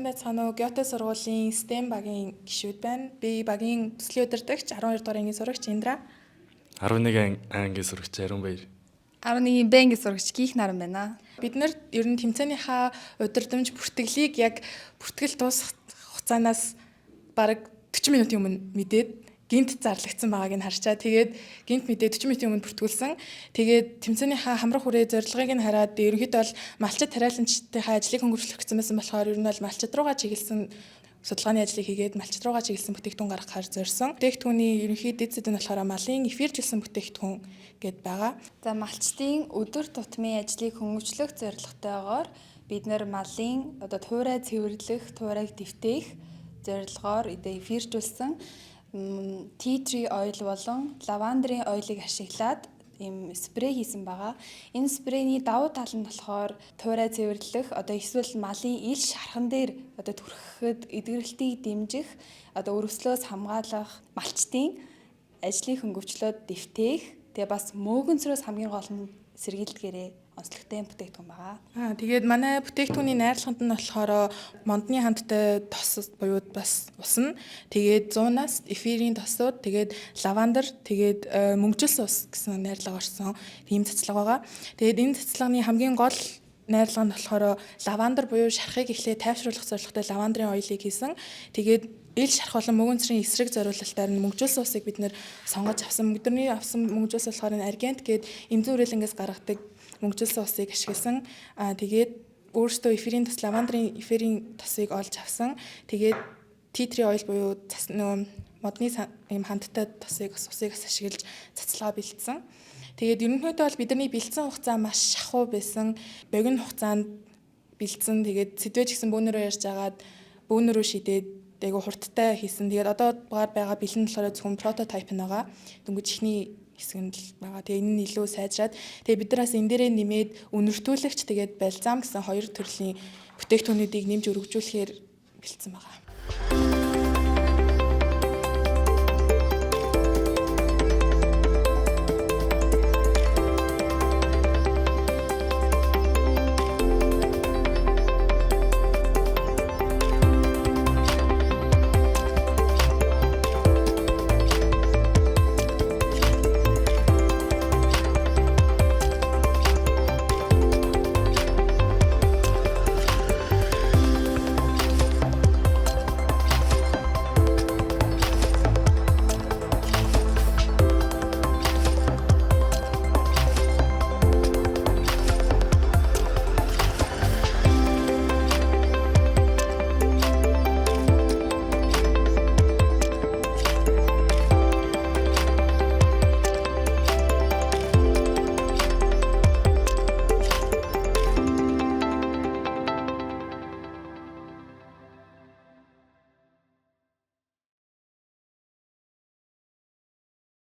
сайн байцгаана уу? Геоте сургуулийн STEM багийн гишүүд байна. Би багийн төслийн удирдагч 12 дугаар ангийн сурагч Индра. 11 ангийн сурагч Ариун Баяр. 11 Б-ийн сурагч Гих Наран байна. Бид нар ер нь тэмцээнийхээ удирдамж бүртгэлийг яг бүртгэл дуусах хугацаанаас бараг 40 минутын өмнө мэдээд гинт зарлагдсан байгааг нь харчаа. Тэгээд гинт мэдээ 40 минутын өмнө бүртгүүлсэн. Тэгээд тэмцээнийхээ хамрах хүрээ зорилгыг нь хараад ерөнхийдөө бол малчид тариаланчдынхаа ажлыг хөнгөвчлөх гэсэн байсан болохоор ер нь бол малчид руугаа чиглэсэн судалгааны ажлыг хийгээд малчид руугаа чиглэсэн бүтээгдэхүүн гаргахаар зорьсон. Бүтээгдэхүүний ерөнхий дэд зэд нь болохоор малын эфиржилсэн бүтээгдэхүүн гэд байгаа. За малчдын өдөр тутмын ажлыг хөнгөвчлөх зорилготойгоор бид нар малын туурай цэвэрлэх, туурайг дэвтээх зорилгоор эфиржүүлсэн tea tree oil болон лавандрын ойлыг ашиглаад ийм спрей хийсэн байгаа. Энэ спрейний давуу тал нь болохоор туурай цэвэрлэх, эсвэл малын ил шархан дээр түрхэхэд эдгэрэлтийг дэмжих, өрөвслөөс хамгаалах, малчдын ажлын хөнгөвчлөөд дэвтээх, тэгээ бас мөөгөнцрөөс хамгийн гол нь сэргийлдгээрээ онцлогтой бүтээгдэхүүн байгаа. Тэгээд манай бүтээгдэхүүний найрлаганд нь болохоор мондны хандтай тос буюу бас ус нь тэгээд 100-аас эфирийн тосууд тэгээд лавандер тэгээд мөнгөжлс ус гэсэн найрлага орсон тийм цэцлэг байгаа. Тэгээд энэ цэцлэгний хамгийн гол найрлага нь болохоор лавандер буюу шархыг эхлээд тайвшруулах зорилготой лавандрын оёлыг хийсэн. Тэгээд ил шарх болон мөөгөнцрийн эсрэг зориулалтаар нь мөнгөжлс усыг бид нэр сонгож авсан. Өдөрний авсан мөнгөжлс болохоор аргент гээд эмзэн үрэлэнгээс гаргадаг мөнгөжлсөн усыг ашигласан. Тэгээд өөрөөсөө эфирийн тос лавандрын эфирийн тосыг олж авсан. Тэгээд tea tree oil буюу модны ийм хандтай тосыг усыг ашиглаж цацлага бэлдсэн. Тэгээд ерөнхийдөө бол бидний бэлдсэн хугацаа маш шахуу байсан. Богино хугацаанд бэлдсэн. Тэгээд сэдвэж гисэн бөөнөрөө ярьж агаад бөөнөрөө шидээд айгу хурдтай хийсэн. Тэгээд одоо байгаа бэлэн болохоор зөвхөн прототип нь байгаа. Дөнгөж ихний хэсэг нь л байгаа. Тэгээ энэ нь илүү сайжраад тэгээ бид нараас энэ дээрээ нэмээд үнэртүүлэгч тэгээд бальзам гэсэн хоёр төрлийн бүтээгдэхүүнүүдийг нэмж өргөжүүлэхээр бэлдсэн байгаа.